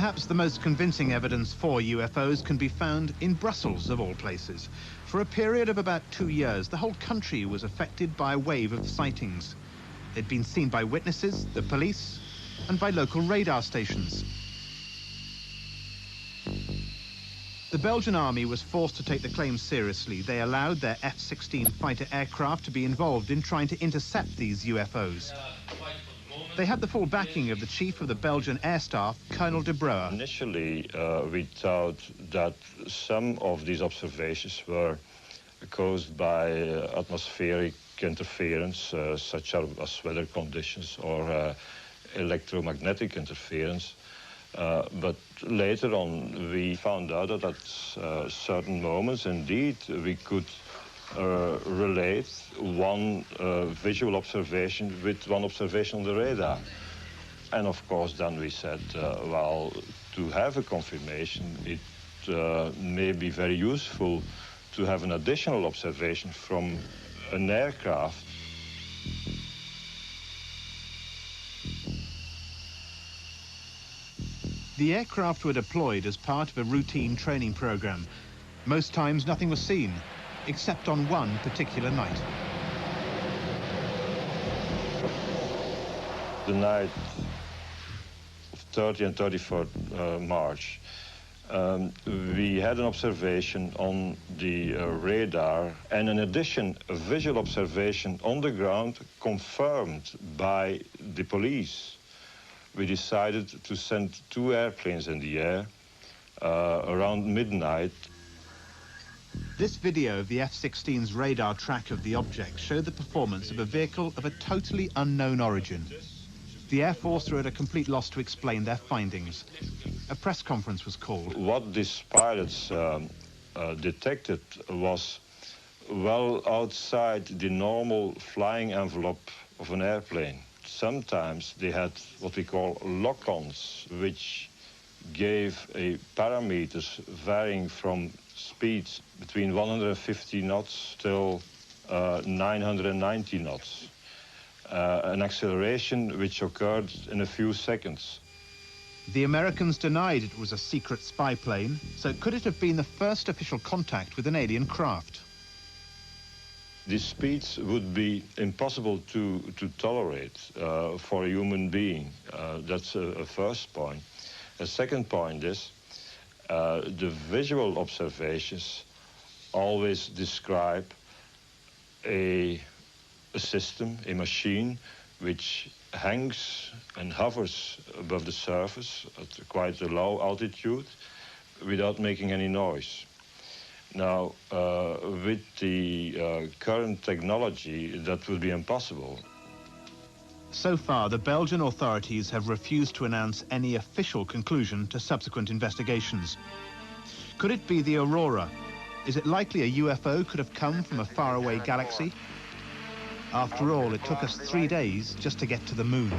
Perhaps the most convincing evidence for UFOs can be found in Brussels, of all places. For a period of about 2 years, the whole country was affected by a wave of sightings. They'd been seen by witnesses, the police, and by local radar stations. The Belgian army was forced to take the claims seriously. They allowed their F-16 fighter aircraft to be involved in trying to intercept these UFOs. They had the full backing of the chief of the Belgian Air Staff, Colonel de Brouwer. Initially, we thought that some of these observations were caused by atmospheric interference, such as weather conditions or electromagnetic interference. But later on, we found out that at certain moments, indeed, we could relate one visual observation with one observation on the radar. And of course, then we said, well, to have a confirmation, it may be very useful to have an additional observation from an aircraft. The aircraft were deployed as part of a routine training program. Most times nothing was seen, except on one particular night. The night of 30 and 31st March, we had an observation on the radar, and in addition, a visual observation on the ground confirmed by the police. We decided to send 2 airplanes in the air around midnight. This video of the F-16's radar track of the object showed the performance of a vehicle of a totally unknown origin. The Air Force were at a complete loss to explain their findings. A press conference was called. What these pilots detected was well outside the normal flying envelope of an airplane. Sometimes they had what we call lock-ons, which gave a parameters varying from speeds between 150 knots till 990 knots. An acceleration which occurred in a few seconds. The Americans denied it was a secret spy plane, so could it have been the first official contact with an alien craft? These speeds would be impossible to tolerate for a human being. That's a first point. A second point is the visual observations always describe a system, a machine, which hangs and hovers above the surface at quite a low altitude without making any noise. Now, with the current technology, that would be impossible. So far, the Belgian authorities have refused to announce any official conclusion to subsequent investigations. Could it be the Aurora? Is it likely a UFO could have come from a faraway galaxy? After all, it took us 3 days just to get to the moon.